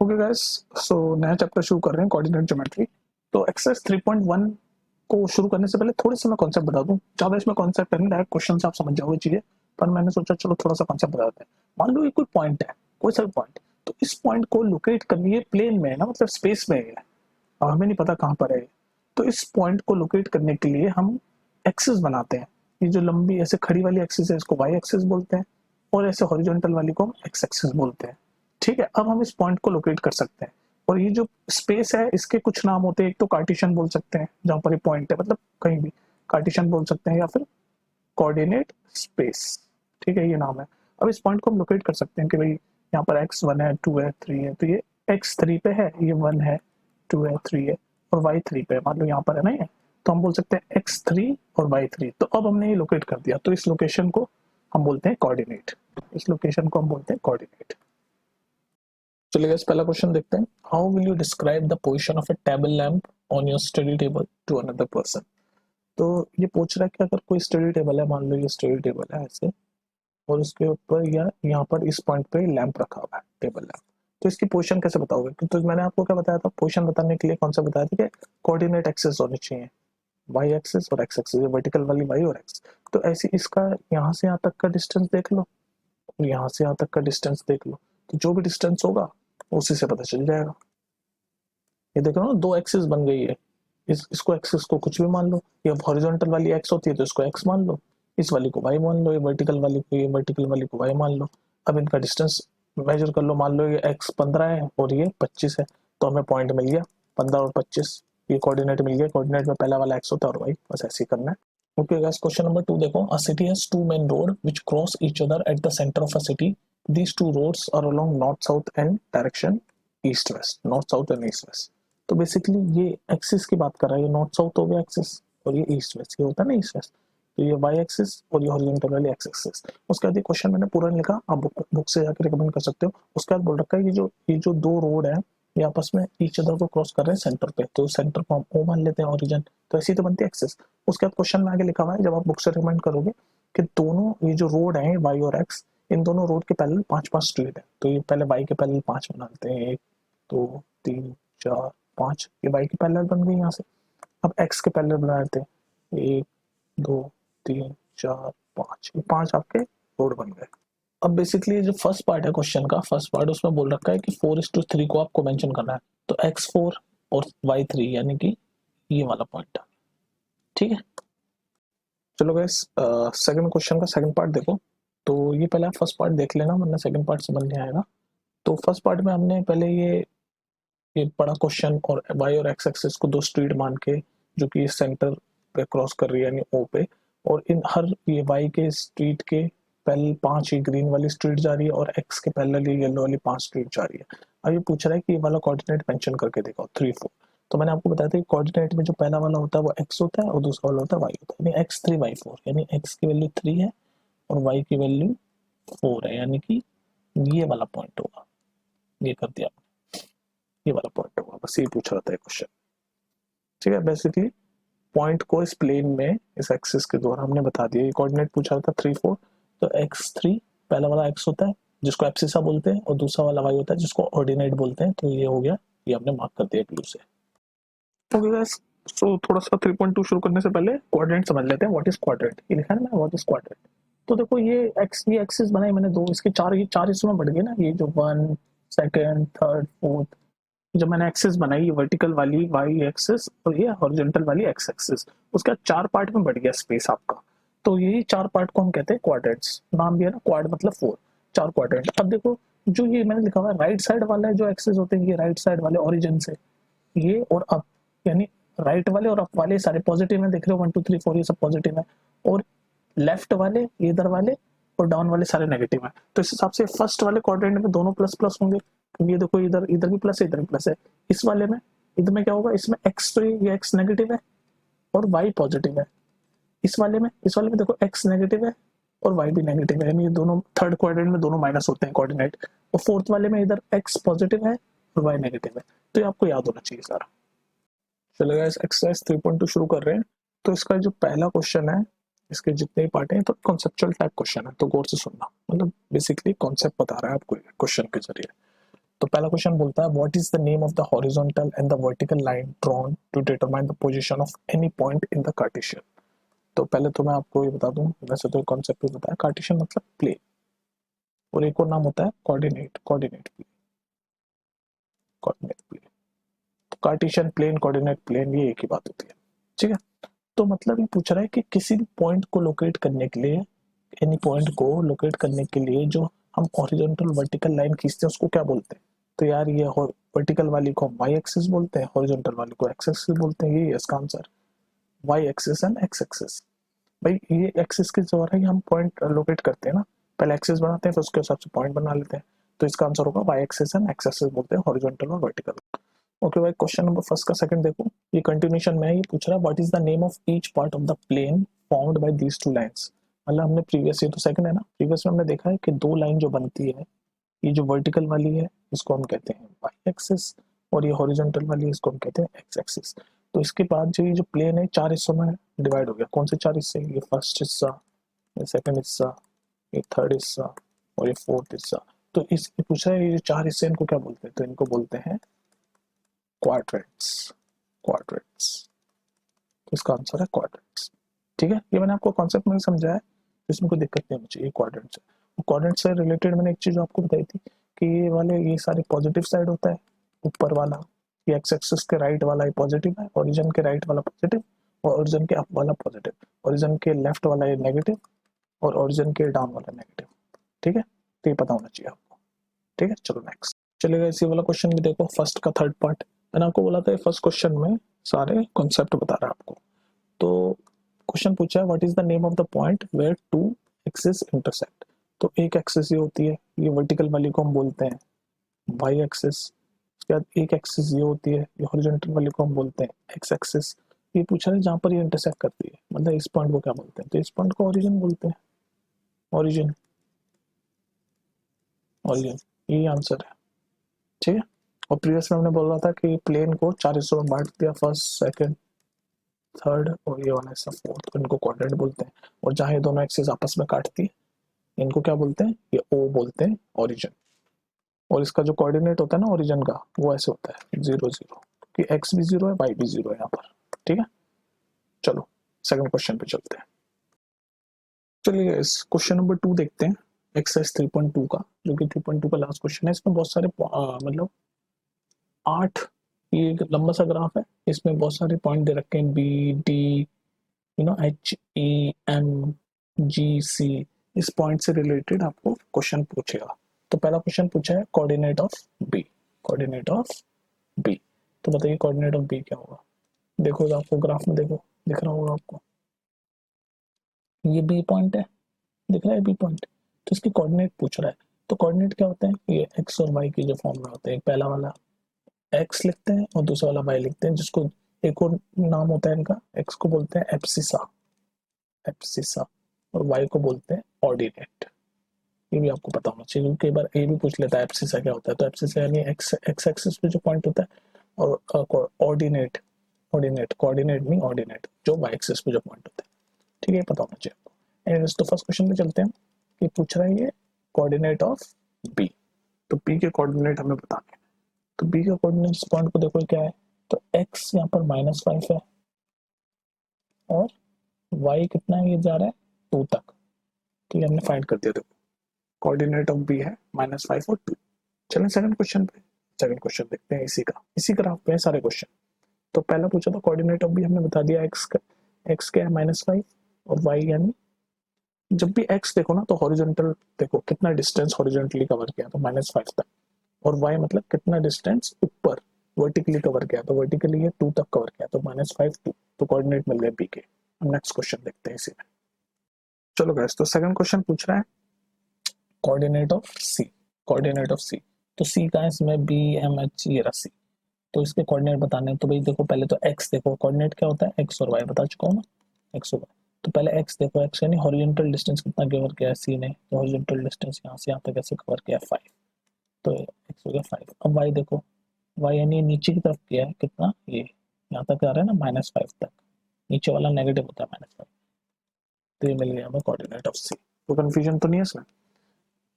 Okay guys, सो नया chapter शुरू कर रहे हैं कोऑर्डिनेट ज्योमेट्री। तो एक्सरसाइज 3.1 को शुरू करने से पहले थोड़ी सी मैं कॉन्सेप्ट बता दूं। ज़्यादा इसमें कॉन्सेप्ट है नहीं, डायरेक्ट क्वेश्चन से आप समझ जाओगे चीज़ें, पर मैंने सोचा चलो थोड़ा सा कॉन्सेप्ट बता देते हैं। मान लो ये कोई पॉइंट है, कोई सा भी पॉइंट, तो इस पॉइंट को लोकेट करनी है, प्लेन में है ना, मतलब स्पेस में है और हमें नहीं पता कहाँ पर है। तो इस पॉइंट को लोकेट करने के लिए हम एक्सिस बनाते हैं। ये जो लंबी ऐसे खड़ी वाली एक्सिस है इसको वाई एक्सिस बोलते हैं, और ऐसे हॉरिजॉन्टल वाली को हम एक्स एक्सिस बोलते हैं। ठीक है, अब हम इस पॉइंट को लोकेट कर सकते हैं। और ये जो स्पेस है इसके कुछ नाम होते हैं, एक तो कार्टेशियन बोल सकते हैं जहां पर ये पॉइंट है, मतलब कहीं भी कार्टेशियन बोल सकते हैं, या फिर कोऑर्डिनेट स्पेस। ठीक है, ये नाम है। अब इस पॉइंट को हम लोकेट कर सकते हैं कि भाई यहाँ पर x1 है, 2 है, 3 है, तो ये x3 पे है, ये 1 है, 2 है, 3 है, और y3 पे मान लो यहाँ पर है ना ये, तो हम बोल सकते हैं x3 और y3। तो अब हमने ये लोकेट कर दिया, तो इस लोकेशन को हम बोलते हैं कोऑर्डिनेट। इस लोकेशन को हम बोलते हैं कोऑर्डिनेट। चलिए गाइस, पहला क्वेश्चन देखते हैं। How will you describe the position of a table lamp on your study table to another person. तो ये पूछ रहा है कि अगर कोई स्टडी टेबल है, मान लो ये स्टडी टेबल है ऐसे, और उसके ऊपर या यहाँ पर इस पॉइंट पे लैंप रखा हुआ है, टेबल लैंप, तो इसकी पोजीशन कैसे बताओगे? तो मैंने आपको क्या बताया था पोजीशन बताने के लिए, कौन सा बताया था कि कोऑर्डिनेट एक्सिस होनी चाहिए, वाई एक्सिस और एक्स एक्सिस, वर्टिकल वाली वाई और एक्स। तो ऐसे इसका यहाँ से यहाँ तक का डिस्टेंस देख लो और यहाँ से यहाँ तक का डिस्टेंस देख लो, तो जो भी डिस्टेंस होगा उसी से पता चल जाएगा। ये देख रहे हो, दो एक्सिस बन गई है। इसको एक्सिस को कुछ भी मान लो, ये हॉरिजॉन्टल वाली एक्स होती है तो इसको एक्स मान लो, इस वाली को वाई मान लो, ये वर्टिकल वाली को, ये वर्टिकल वाली को वाई मान लो। अब इनका डिस्टेंस मेजर कर लो, मान लो ये एक्स 15 है और ये 25 है, तो हमें पॉइंट मिल गया 15 और 25, ये कोऑर्डिनेट मिल गया। कोऑर्डिनेट में पहला वाला एक्स होता है और वाई, बस ऐसे ही करना है। ओके गाइस, क्वेश्चन नंबर 2 देखो। A city has two main road which cross each other at the centre of a city. These two roads are along north south and direction east west, north south and east west। तो basically ये axis की बात कर रहा है, ये north south हो गया एक्सिस, और ये ईस्ट वेस्ट, ये होता है ना ईस्ट वेस्ट, तो ये वाई एक्सिस और ये हॉरिजॉन्टल वाली एक्स एक्सिस। उसके बाद ये क्वेश्चन मैंने पूरा नहीं लिखा, आप बुक से जाकर रिकमेंड कर सकते हो। उसके बाद बोल रखा है ये जो दो रोड है ये आपस में ईच अदर को क्रॉस कर रहे हैं सेंटर पे, तो सेंटर को हम ओ मान लेते हैं, ओरिजिन, तो ऐसी तो बनती है एक्सिस। उसके बाद क्वेश्चन में आगे लिखा हुआ है, जब आप बुक से रिकमेंड करोगे, कि दोनों ये जो रोड है वाई और एक्स, इन दोनों रोड के पैरेलल 5-5 स्ट्रीट है, तो ये पहले वाई के पैरेलल 5 बना लेते हैं, 1 2 3 4 5, ये वाई के पैरेलल बन गई यहाँ से। अब एक्स के पैरेलल बना लेते हैं, 1 2 3 4 5, ये 5 आपके रोड बन गए। अब बेसिकली जो फर्स्ट पार्ट है क्वेश्चन का, फर्स्ट पार्ट उसमें बोल रखा है कि 4:3 को आपको मेंशन करना है, तो x4 और y3 यानी कि ये वाला पॉइंट। ठीक है, चलो गाइस, सेकंड क्वेश्चन का सेकंड पार्ट देखो। तो ये पहले आप फर्स्ट पार्ट देख लेना, वरना सेकंड पार्ट समझ नहीं आएगा। तो फर्स्ट पार्ट में हमने पहले ये बड़ा क्वेश्चन और वाई और एक्स एक्सिस को दो स्ट्रीट मान के, जो कि सेंटर पे क्रॉस कर रही है यानी ओ पे, और इन हर ये वाई के स्ट्रीट के पैरेलल 5 ये ग्रीन वाली स्ट्रीट जा रही है, और एक्स के पैरेलल ये येलो वाली 5 स्ट्रीट जा रही है। अब ये पूछ रहा है कि ये वाला कोऑर्डिनेट मेंशन करके दिखाओ 3-4। तो मैंने आपको बताया था कि कोऑर्डिनेट में जो पहला वाला होता है वो एक्स होता है और दूसरा वाला होता है वाई होता है, यानी x3 y4, यानी एक्स की वैल्यू 3 है और वाई की वैल्यू 4 है, यानी कि ये वाला पॉइंट होगा। ये कर दिया, ये वाला पॉइंट होगा, बस ये पूछ रहा था क्वेश्चन। ठीक है, बेसिकली पॉइंट को इस प्लेन में इस एक्सिस के द्वारा हमने बता दिया। ये कोऑर्डिनेट पूछा था 3-4, तो x3 पहला वाला x होता है जिसको एब्सिसा बोलते हैं, और दूसरा वाला y होता है जिसको ऑर्डिनेट बोलते हैं। तो ये हो गया, ये हमने मार्क कर दिया ब्लू से। ओके गाइस, सो थोड़ा सा 3.2 शुरू करने से पहले कोऑर्डिनेट समझ लेते हैं। व्हाट इज क्वाड्रेंट, ये लिखा है ना व्हाट इज क्वाड्रेंट। तो देखो ये एक्सिस बनाई मैंने दो, इसके चार हिस्सों में बढ़ गए ना, ये जो 1 सेकंड थर्ड फोर्थ, जब मैंने एक्सिस बनाई, ये वर्टिकल वाली वाई एक्सिस और ये हॉरिजॉन्टल वाली एक्स एक्सिस, उसका 4 पार्ट में बढ़ गया स्पेस आपका। तो यही 4 पार्ट को हम कहते हैं क्वाड्रेंट्स, नाम भी है ना, क्वाड मतलब 4, 4 क्वाड्रेंट। अब देखो जो ये मैंने लिखा हुआ है राइट साइड वाला है जो एक्सिस होते हैं, ये राइट साइड वाले ओरिजिन से ये और अप, यानी राइट वाले और अप वाले सारे पॉजिटिव है, देख रहे हो 1 2 3 4 ये सब पॉजिटिव है, और लेफ्ट वाले इधर वाले और डाउन वाले सारे नेगेटिव है। तो इस हिसाब से फर्स्ट वाले क्वाड्रेंट में दोनों प्लस प्लस होंगे, ये देखो इधर इधर भी प्लस है इधर भी प्लस है। इस वाले में इधर में क्या होगा, इसमें एक्स, तो ये एक्स नेगेटिव है और वाई पॉजिटिव है। इस वाले में देखो एक्स नेगेटिव है और वाई भी नेगेटिव है, यानी ये दोनों थर्ड क्वाड्रेंट में दोनों माइनस होते हैं कोऑर्डिनेट। और फोर्थ वाले में इधर एक्स पॉजिटिव है और वाई नेगेटिव है। तो ये आपको याद होना चाहिए सारा। चलेगा, इस एक्सरसाइज 3.2 शुरू कर रहे हैं। तो इसका जो पहला क्वेश्चन है, इसके जितने ही पार्ट हैं तो कॉन्सेप्चुअल टाइप क्वेश्चन है, तो गौर से सुनना, मतलब बेसिकली कॉन्सेप्ट बता रहा है आपको क्वेश्चन के जरिए। तो पहला क्वेश्चन बोलता है what is the name of the horizontal and the vertical line drawn to determine the position of any point in the Cartesian. तो पहले तो मैं आपको ये बता दूं, वैसे तो कॉन्सेप्ट भी बताया, कार्टेशियन मतलब प्लेन, और एक और नाम होता है coordinate, coordinate plane, coordinate plane. तो कार्टेशियन प्लेन, कोऑर्डिनेट प्लेन, ये एक ही बात होती है, ठीक है। तो मतलब ये पूछ रहा है कि किसी भी पॉइंट को लोकेट करने के लिए, एनी पॉइंट को लोकेट करने के लिए जो हम हॉरिजॉन्टल वर्टिकल लाइन खींचते हैं उसको क्या बोलते हैं। तो यार ये वर्टिकल वाली को हम वाई एक्सिस बोलते हैं, हॉरिजॉन्टल वाली को एक्स एक्सिस बोलते हैं, ये इसका answer, Y axis and X axis. भाई ये एक्सिस के द्वारा ही हम पॉइंट लोकेट करते हैं ना, पहले एक्सिस बनाते हैं फिर उसके हिसाब से पॉइंट बना लेते हैं। तो इसका आंसर होगा Y axis and X axis बोलते हैं हॉरिजॉन्टल और वर्टिकल। ओके भाई, क्वेश्चन नंबर फर्स्ट का सेकंड देखो, ये कंटिन्यूशन में है, ये पूछ रहा है what is the name of each part of the plane formed by these two lines. मतलब हमने प्रीवियस, ये तो सेकंड है ना, प्रीवियस में हमने देखा है कि दो लाइन जो बनती है, ये जो वर्टिकल वाली है इसको हम कहते हैं वाई एक्सिस, और ये हॉरिजॉन्टल वाली है इसको हम कहते हैं एक्स एक्सिस। तो इसके बाद जो ये जो प्लेन है चार हिस्सों में डिवाइड हो गया, कौन से चार हिस्से, ये फर्स्ट हिस्सा, ये सेकंड हिस्सा, ये थर्ड हिस्सा और ये फोर्थ हिस्सा। तो इस पूछ रहा है ये जो चार हिस्से इनको क्या बोलते हैं, तो इनको बोलते हैं क्वाड्रेंट्स, क्वाड्रेंट्स। तो इसका आंसर है क्वाड्रेंट्स, ठीक है। ये मैंने आपको कॉन्सेप्ट में समझाया है, इसमें कोई दिक्कत नहीं होनी चाहिए। क्वाड्रेंट्स है, क्वाड्रेंट्स से रिलेटेड मैंने एक चीज आपको बताई थी कि ये वाले, ये सारे पॉजिटिव साइड होता है, ऊपर वाला ये एक्स एक्सिस के राइट वाला ये पॉजिटिव है, ओरिजिन के राइट वाला पॉजिटिव, और ओरिजिन के अप वाला पॉजिटिव, ओरिजिन के लेफ्ट वाला ये नेगेटिव, और ओरिजिन के डाउन वाला नेगेटिव, ठीक है। तो ये पता होना चाहिए आपको, ठीक है। चलो नेक्स्ट चलेगा, इसी वाला क्वेश्चन भी देखो, फर्स्ट का थर्ड पार्ट। मैंने आपको बोला था फर्स्ट क्वेश्चन में सारे कॉन्सेप्ट बता रहा है आपको। तो क्वेश्चन पूछा है what is the name of the point where two axis intersect. तो एक एक्सिस ये होती है, ये वर्टिकल वाली को हम बोलते हैं वाई एक्सिस। उसके बाद एक एक्सिस ये होती है, ये हॉरिजॉन्टल वाली को हम बोलते हैं एक्स एक्सिस। ये पूछा है जहाँ पर ये इंटरसेक्ट करती है, मतलब इस पॉइंट को क्या बोलते हैं, तो इस पॉइंट को ओरिजिन बोलते हैं, ओरिजिन, ओरिजिन, यही आंसर है, ठीक है। और प्रीवियस में हमने बोला था कि प्लेन को चार हिस्सों में बांट दिया, फर्स्ट सेकंड थर्ड और ये वाला हिस्सा फोर्थ, इनको क्वाड्रेंट बोलते हैं। और जहाँ ये दोनों एक्सिस आपस में काटती है इनको क्या बोलते हैं, ये ओ बोलते हैं, ओरिजिन। और इसका जो कोऑर्डिनेट होता है ना ओरिजिन का, वो ऐसे होता है 0 0, कि एक्स भी 0 है वाई भी 0 है यहाँ पर, ठीक है। चलो सेकंड क्वेश्चन पे चलते हैं। चलिए इस क्वेश्चन नंबर 2 देखते हैं, एक्सरसाइज 3.2 का, जो कि 3.2 का लास्ट क्वेश्चन है। इसमें बहुत सारे मतलब 8, ये एक लंबा सा ग्राफ है, इसमें बहुत सारे पॉइंट दे रखे हैं, B D, H E M G C. इस पॉइंट से रिलेटेड आपको क्वेश्चन पूछेगा। तो पहला क्वेश्चन पूछा है coordinate of B, coordinate of B. तो बताइए कोऑर्डिनेट ऑफ बी क्या होगा। देखो तो आपको ग्राफ में देखो, दिख रहा होगा आपको, ये बी पॉइंट है, दिख रहा है बी पॉइंट। तो इसके कोऑर्डिनेट पूछ रहा है। तो कोऑर्डिनेट क्या होते हैं, ये एक्स और वाई की जो फॉर्म में होते हैं, पहला वाला एक्स लिखते हैं और दूसरा वाला वाई लिखते हैं, जिसको एक और नाम होता है इनका, एक्स को बोलते हैं एप्सिसा, एप्सिसा, और वाई को बोलते हैं ऑर्डिनेट। ये भी आपको पता होना चाहिए, क्योंकि कई बार ये भी पूछ लेता है एप्सिसा क्या होता है। तो एप्सिसा यानी एक्स एक्स एक्सिस पे जो पॉइंट होता है, और ऑर्डिनेट, ऑर्डिनेट कोऑर्डिनेट नहीं ऑर्डिनेट, जो वाई एक्सिस पे जो पॉइंट होता है, ठीक है, पता होना चाहिए आपको। एनीवेज तो फर्स्ट क्वेश्चन पे चलते हैं, ये पूछ रहा है ये कोऑर्डिनेट ऑफ बी। तो बी के कोऑर्डिनेट हमें बताने हैं। तो बी का कोऑर्डिनेट इस पॉइंट को देखो क्या है, तो एक्स यहाँ पर -5 है, और वाई कितना है, ये जा रहा है 2 तक। ठीक है, हमने फाइंड कर दिया। देखो कोऑर्डिनेट ऑफ बी है -5 और 2। चलें सेकंड क्वेश्चन पे, सेकंड क्वेश्चन देखते हैं, इसी का, इसी ग्राफ पे है सारे क्वेश्चन। तो पहला पूछा था कोऑर्डिनेट ऑफ बी, हमने बता दिया एक्स का, एक्स क्या है -5, और वाई यानी जब भी एक्स देखो ना तो हॉरिजॉन्टल देखो कितना डिस्टेंस हॉरिजॉन्टली कवर किया, तो -5 तक, और वाई मतलब कितना डिस्टेंस ऊपर वर्टिकली कवर किया, तो वर्टिकली ये 2 तक कवर किया, तो -5 2। तो कोऑर्डिनेट मिल गए बी के। हम नेक्स्ट क्वेश्चन देखते हैं इसी में। चलो गाइस, तो सेकंड क्वेश्चन पूछ रहा है coordinate of C, coordinate of C. तो सी का है इसमें बी एम एच, ये रहा सी। तो इसके कोऑर्डिनेट बताने हैं। तो भाई देखो पहले तो एक्स देखो, कोऑर्डिनेट क्या होता है, एक्स और वाई बता चुका हूँ ना, एक्स और वाई। तो पहले एक्स देखो, एक्स यानी हॉरिजॉन्टल डिस्टेंस कितना कवर किया है सी ने, तो हॉरिजॉन्टल डिस्टेंस यहाँ से यहाँ तक ऐसे कवर किया है 5, तो एक्स हो गया 5। अब वाई देखो, वाई यानी नीचे की तरफ किया है कितना, ये यहाँ तक आ रहा है ना -5 तक, नीचे वाला नेगेटिव होता है -5। तो ये मिल गया हमें कोऑर्डिनेट ऑफ सी। तो कंफ्यूजन तो नहीं है इसमें।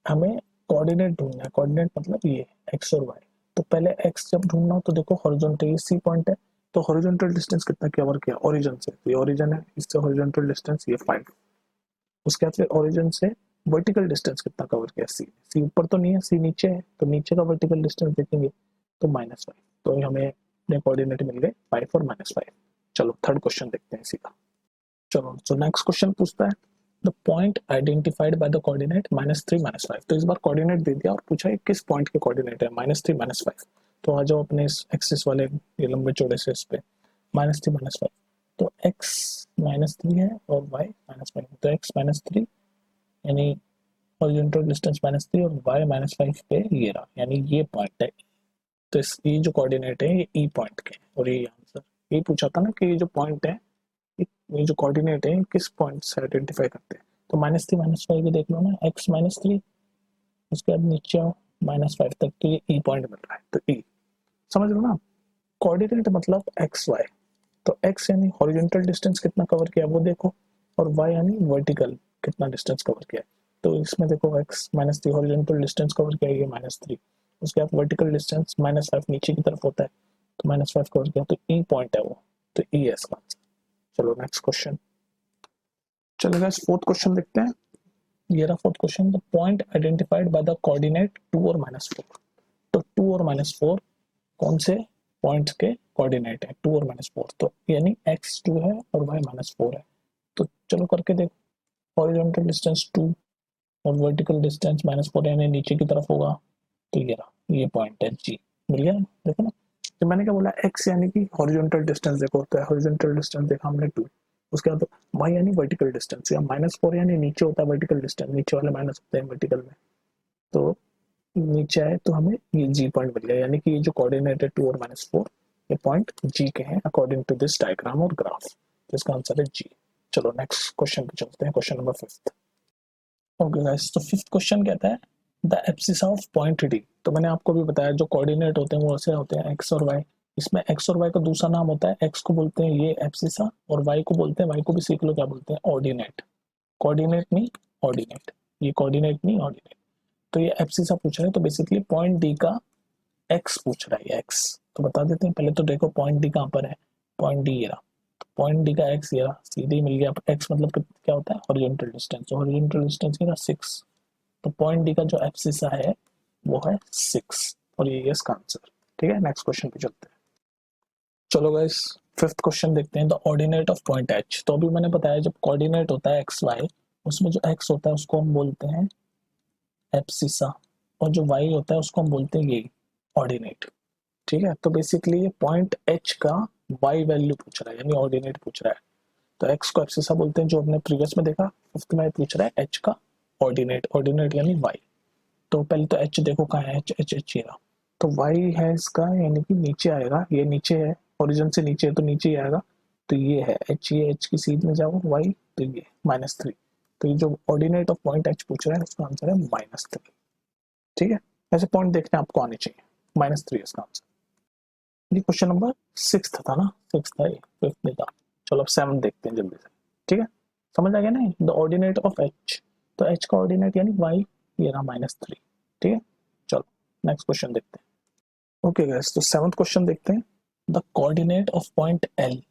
हमें कोऑर्डिनेट ढूंढना है, कोऑर्डिनेट मतलब ये एक्स और वाई। तो पहले एक्स जब ढूंढना हो तो देखो हॉरिजॉन्टल ये सी पॉइंट है, तो हॉरिजॉन्टल डिस्टेंस कितना कवर किया ओरिजिन से, ये ओरिजिन है, इससे हॉरिजॉन्टल डिस्टेंस ये 5। उसके बाद फिर ओरिजिन से वर्टिकल डिस्टेंस कितना कवर किया, सी, सी ऊपर तो नहीं है, सी नीचे है, तो नीचे का वर्टिकल डिस्टेंस देखेंगे तो -5। तो हमें अपने कोऑर्डिनेट मिल गए 5 और -5। चलो थर्ड क्वेश्चन देखते हैं इसी का। चलो तो नेक्स्ट क्वेश्चन पूछता है the point identified by the coordinate -3 -5। तो इस बार कोऑर्डिनेट दे दिया और पूछा है किस पॉइंट के कोऑर्डिनेट है -3 -5। तो आ जाओ अपने इस एक्सिस वाले ये लंबे चौड़े से इस पे -3 -5। तो x -3 है और y -5, तो x -3 यानी हॉरिजॉन्टल डिस्टेंस -3 और y -5 पे ये रहा, यानी ये पॉइंट है। तो इस ये जो कोऑर्डिनेट है ये ई पॉइंट के, और ये आंसर ये पूछा था ना कि ये जो पॉइंट है, ये जो कोऑर्डिनेट है किस पॉइंट से आइडेंटिफाई करते हैं। तो -3 -5 भी देख लो ना, x -3, उसके बाद नीचे आओ -5 तक, तो ये ई पॉइंट मिल रहा है, तो ई समझ लो ना। कोऑर्डिनेट मतलब एक्स वाई, तो x यानी हॉरिजॉन्टल डिस्टेंस कितना कवर किया वो देखो, और y यानी वर्टिकल कितना डिस्टेंस कवर किया। तो इसमें देखो x -3 हॉरिजॉन्टल डिस्टेंस कवर किया, ये -3, उसके बाद वर्टिकल डिस्टेंस -5 नीचे की तरफ होता है, तो -5 कवर किया, तो ई पॉइंट है वो, तो ई है इसका आंसर। चलो नेक्स्ट क्वेश्चन। चलो गाइस फोर्थ क्वेश्चन देखते हैं। ये रहा fourth question, the point identified by the coordinate 2 और -4। तो 2 और -4 कौन से पॉइंट्स के कोऑर्डिनेट है, 2 और -4, तो यानी x2 है और y -4 है। तो चलो करके देखो, हॉरिजॉन्टल डिस्टेंस 2 और वर्टिकल डिस्टेंस -4 यानी नीचे की तरफ होगा, तो ये रहा ये पॉइंट है जी, मिल गया देखो ना। तो मैंने क्या बोला, x यानी कि हॉरिजॉन्टल डिस्टेंस देखो, तो हॉरिजॉन्टल डिस्टेंस देखा हमने 2, उसके बाद y यानी वर्टिकल डिस्टेंस, या -4 यानी नीचे होता है वर्टिकल डिस्टेंस, नीचे वाले माइनस होते हैं वर्टिकल में, तो नीचे आए तो हमें ये जी पॉइंट मिल गया, यानी कि ये जो कोऑर्डिनेट है 2 और -4 ये पॉइंट जी के हैं अकॉर्डिंग टू दिस डायग्राम और ग्राफ, तो इसका आंसर है जी। चलो नेक्स्ट क्वेश्चन पे चलते हैं, क्वेश्चन नंबर 5। ओके गाइस, तो फिफ्थ क्वेश्चन कहता है the abscess of point D. तो मैंने आपको भी बताया जो कोऑर्डिनेट होते हैं वो ऐसे होते हैं एक्स और वाई। इसमें एक्स और वाई का दूसरा नाम होता है, एक्स को बोलते हैं ये एब्सिसा, और वाई को बोलते हैं, वाई को भी सीख लो क्या बोलते हैं, ऑर्डिनेट। कोऑर्डिनेट नहीं ऑर्डिनेट, ये कोऑर्डिनेट नहीं ऑर्डिनेट। तो ये एब्सिसा पूछ रहा है, तो बेसिकली पॉइंट डी का एक्स पूछ रहा है, एक्स तो बता देते हैं। पहले तो देखो पॉइंट डी कहाँ पर है, पॉइंट डी ये रहा, तो पॉइंट डी का एक्स ये रहा, सीधे ही मिल गया। एक्स मतलब क्या होता है, हॉरिजॉन्टल डिस्टेंस, तो हॉरिजॉन्टल डिस्टेंस ये रहा 6, तो पॉइंट डी का जो एब्सिसा है वो है 6, और ये इसका आंसर। ठीक है, नेक्स्ट क्वेश्चन पे चलते हैं। चलो गाइस फिफ्थ क्वेश्चन देखते हैं, the ordinate of point H. तो अभी मैंने बताया जब कोऑर्डिनेट होता है एक्स वाई, उसमें जो एक्स होता है उसको हम बोलते हैं एब्सिसा, और जो वाई होता है उसको हम बोलते हैं ये ऑर्डिनेट। ठीक है, तो बेसिकली ये पॉइंट एच का वाई वैल्यू पूछ रहा है, यानी ऑर्डिनेट पूछ रहा है। तो एक्स को एब्सिसा बोलते हैं, जो हमने प्रीवियस में देखा, फिफ्थ में पूछ रहा है एच का ऑर्डिनेट, ऑर्डिनेट यानी वाई। तो पहले तो एच देखो कहाँ है, एच एच एच ये रहा, तो वाई है इसका, यानी कि नीचे आएगा, ये नीचे है, ओरिजिन से नीचे है तो नीचे ही आएगा, तो ये है एच, ये एच की सीध में जाओ वाई, तो ये -3। तो ये जो ऑर्डिनेट ऑफ पॉइंट एच पूछ रहा है उसका आंसर है -3। ठीक है, ऐसे पॉइंट देखने आपको आने चाहिए, -3 इसका आंसर। ये क्वेश्चन नंबर 6 था ना, 6 था ये, 5th नहीं था। चलो अब 7 देखते हैं जल्दी से। ठीक है, समझ आ गया ना, द ऑर्डिनेट ऑफ एच, तो एच का ऑर्डिनेट यानी वाई, ये रहा -3। ठीक है, चलो नेक्स्ट क्वेश्चन देखते हैं। ओके गाइस, तो 7th क्वेश्चन देखते हैं, the coordinate of point L.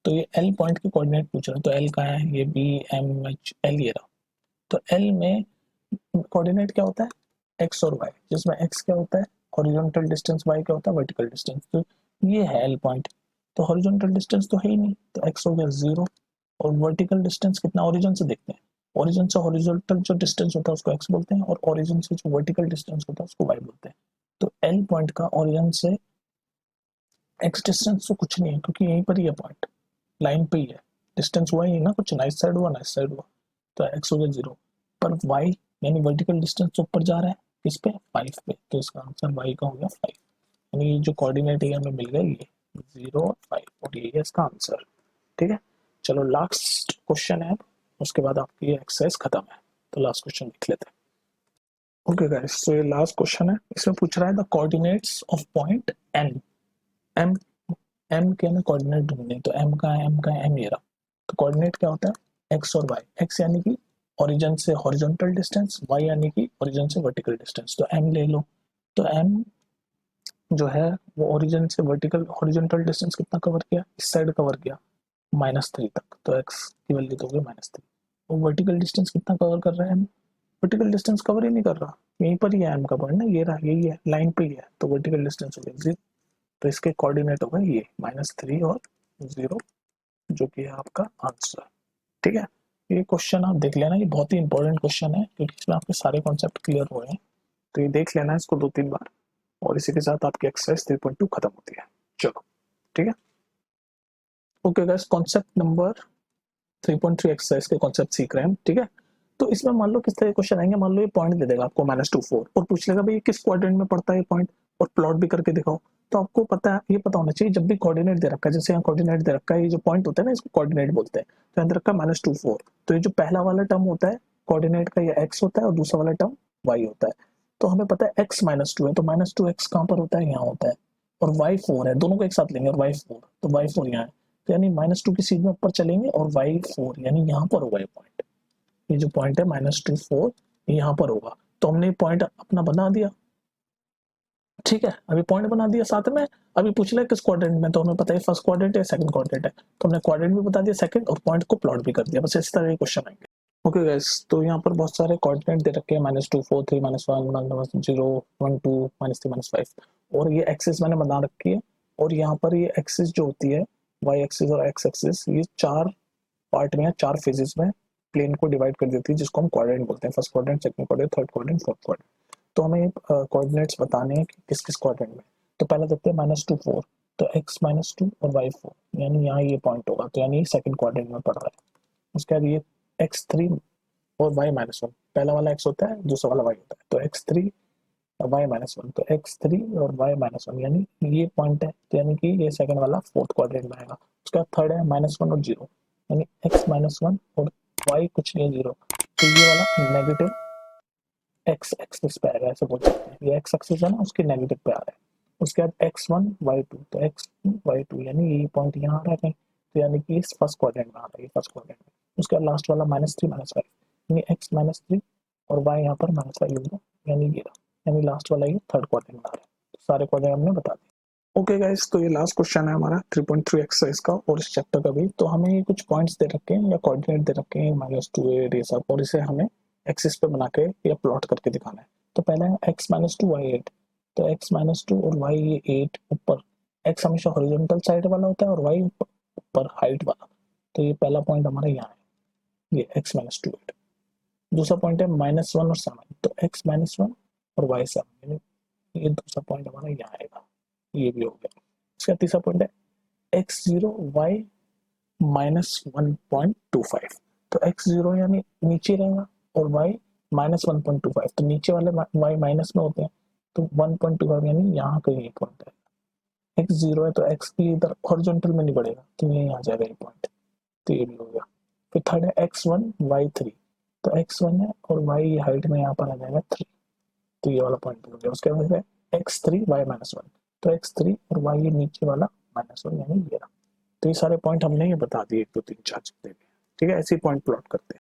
तो ये एल पॉइंट के कोऑर्डिनेट पूछ रहे हैं, तो एल कहाँ है, ये बी एम एच एल ये रहा। तो एल में कोऑर्डिनेट क्या होता है, एक्स और वाई, जिसमें एक्स क्या होता है हॉरिजॉन्टल डिस्टेंस, वाई क्या होता है वर्टिकल डिस्टेंस। तो ये है एल पॉइंट, तो हॉरिजॉन्टल डिस्टेंस तो है ही नहीं, तो एक्स हो गया 0, और वर्टिकल डिस्टेंस कितना, ओरिजिन से देखते हैं, ओरिजिन से हॉरिजॉन्टल जो डिस्टेंस होता है उसको एक्स बोलते हैं, और ओरिजिन से जो वर्टिकल डिस्टेंस होता है उसको वाई बोलते हैं। तो एल पॉइंट का ओरिजिन से एक्स डिस्टेंस तो कुछ नहीं है, क्योंकि यहीं पर ही है पॉइंट, लाइन पे ही है, डिस्टेंस हुआ ही ना, कुछ नाइस साइड हुआ नाइस साइड हुआ, तो एक्स हो गया 0। पर वाई यानी वर्टिकल डिस्टेंस ऊपर जा रहा है, किस पे 5 पे, तो इसका आंसर वाई का हो गया 5, यानी जो कोऑर्डिनेट है हमें मिल गया ये 0 और 5, और ये है इसका आंसर। ठीक है, चलो लास्ट क्वेश्चन है, उसके बाद आपकी एक्सरसाइज खत्म है, तो लास्ट क्वेश्चन लिख लेते हैं। ओके गाइस, तो ये लास्ट क्वेश्चन है, इसमें पूछ रहा है the coordinates of point N. M, M के हमें कोऑर्डिनेट ढूंढने, तो एम का है, एम का है, एम ये रहा। तो कोऑर्डिनेट क्या होता है, एक्स और वाई, एक्स यानी कि ओरिजिन से हॉरिजॉन्टल डिस्टेंस, y यानी कि ओरिजिन से वर्टिकल डिस्टेंस, तो m ले लो। तो m जो है वो ओरिजिन से वर्टिकल हॉरिजॉन्टल डिस्टेंस कितना कवर किया, इस साइड कवर किया -3 तक, तो x की वैल्यू तो होगी -3। और वर्टिकल डिस्टेंस कितना कवर कर रहा है m, वर्टिकल डिस्टेंस कवर ही नहीं कर रहा, यहीं पर ही है m का पॉइंट ना, ये रहा, यही है, लाइन पे ही है, तो वर्टिकल डिस्टेंस हो गया 0। तो इसके कोऑर्डिनेट होगा ये -3 और 0, जो कि है आपका आंसर। ठीक है, ये क्वेश्चन आप देख लेना, ये बहुत ही इंपॉर्टेंट क्वेश्चन है क्योंकि इसमें आपके सारे कॉन्सेप्ट क्लियर हुए हैं, तो ये देख लेना इसको 2-3 बार, और इसी के साथ आपकी एक्सरसाइज 3.2 खत्म होती है। चलो ठीक है, okay guys, concept number 3.3 exercise के कॉन्सेप्ट सीख रहे हैं हम। ठीक है, तो इसमें मान लो किस तरह के क्वेश्चन आएंगे, मान लो ये पॉइंट दे देगा आपको -2 4 और पूछ लेगा भाई किस क्वाड्रेंट में पड़ता है ये पॉइंट, और प्लॉट भी करके दिखाओ। तो आपको पता है, ये पता होना चाहिए जब भी कोऑर्डिनेट दे रखा है, जैसे यहाँ कोऑर्डिनेट दे रखा है, ये जो पॉइंट होता है ना इसको कोऑर्डिनेट बोलते हैं, तो अंदर रखा -2 4, तो ये जो पहला वाला टर्म होता है कोऑर्डिनेट का, ये x होता है, और दूसरा वाला टर्म y होता है। तो हमें पता है x -2 है, तो -2x कहाँ पर होता है, यहाँ होता है, और y 4 है, दोनों को एक साथ लेंगे, और y 4, तो y 4 यहाँ है, तो यानी -2 की सीध में ऊपर चलेंगे और y 4 यानी यहाँ पर होगा ये पॉइंट, ये जो पॉइंट है -2 4 यहाँ पर होगा। तो हमने पॉइंट अपना बना दिया। ठीक है, अभी पॉइंट बना दिया साथ में, अभी पूछ रहा है किस क्वाड्रेंट में, तो हमें पता है फर्स्ट क्वाड्रेंट है, सेकंड क्वाड्रेंट है, तो हमने क्वाड्रेंट भी बता दिया सेकंड, और पॉइंट को प्लॉट भी कर दिया, बस इस तरह के क्वेश्चन आएंगे। ओके गाइस, तो यहाँ पर बहुत सारे कोऑर्डिनेट दे रखे हैं, -2 4 3 -1 -0 1 2 -3 -5, और ये एक्सिस मैंने बना रखी है, और यहाँ पर ये एक्सिस जो होती है वाई एक्सिस और एक्स एक्सिस, ये 4 पार्ट में, 4 फेजेस में प्लेन को डिवाइड कर देती है, जिसको हम क्वाड्रेंट बोलते हैं, first quadrant, second quadrant, third quadrant, fourth quadrant. तो हमें कोऑर्डिनेट्स बताने हैं कि किस किस क्वाड्रेंट में। तो पहला देखते हैं -2 4, तो x -2 और y 4, यानी यहाँ ये पॉइंट होगा, तो यानी सेकंड क्वाड्रेंट में पड़ रहा है। उसके बाद ये x3 और y -1, पहला वाला x होता है, दूसरा वाला y होता है, तो x3 और y -1, तो x3 और y -1 यानी ये पॉइंट है, तो यानी कि ये सेकंड वाला फोर्थ क्वाड्रेंट में आएगा। उसके बाद थर्ड है -1 और 0, यानी x -1 और y कुछ नहीं 0, तो ये वाला नेगेटिव एक्स एक्सिस पे आएगा, ऐसे बोल सकते हैं, ये एक्स एक्सिस है ना, उसके नेगेटिव पे आ रहा है। उसके बाद x1 y2, तो x2 y2 यानी ये पॉइंट यहाँ आ रहा है कहीं, तो यानी कि इस फर्स्ट क्वाड्रेंट में आ रहा है, फर्स्ट क्वाड्रेंट में। उसके बाद लास्ट वाला -3 -5, यानी x -3 और y यहाँ पर -5 होगा, यानी ये रहा, यानी लास्ट वाला ये थर्ड क्वाड्रेंट में आ रहा है। तो सारे क्वाड्रेंट हमने बता दिए। ओके गाइस, तो ये लास्ट क्वेश्चन है हमारा 3.3 एक्सरसाइज का और इस चैप्टर का भी। तो हमें ये कुछ पॉइंट्स दे रखे हैं या कोऑर्डिनेट दे रखे हैं -2 8 ये सब, और इसे हमें एक्सिस पे बना के या प्लॉट करके दिखाना है। तो पहले है x -2 y 8, तो x -2 और y ये 8 ऊपर, x हमेशा हॉरिजॉन्टल साइड वाला होता है और y ऊपर हाइट वाला, तो ये पहला पॉइंट हमारा यहाँ है, ये x -2 8। दूसरा पॉइंट है -1 और 7, तो x -1 और y 7, ये दूसरा पॉइंट हमारा यहाँ आएगा, ये भी हो गया। इसका तीसरा पॉइंट है x0 y -1.25, तो x0 यानी नीचे रहेगा और y -1.25, तो नीचे वाले y माइनस में होते हैं, तो 1.25 यानी यहाँ कहीं एक पॉइंट है। x0 है तो x की इधर हॉरिजॉन्टल में नहीं बढ़ेगा, तो ये आ जाएगा ये पॉइंट, तो ये भी हो गया। फिर थर्ड है x1 y3, तो x1 है और y हाइट में यहाँ पर आ जाएगा 3, तो ये वाला पॉइंट हो गया। उसके बाद है x3 y -1, तो x3 और y ये नीचे वाला -1 यानी ये रहा। तो ये सारे पॉइंट हमने ये बता दिए 1 2 3 4 जितने भी, ठीक है, ऐसे ही पॉइंट प्लॉट करते हैं।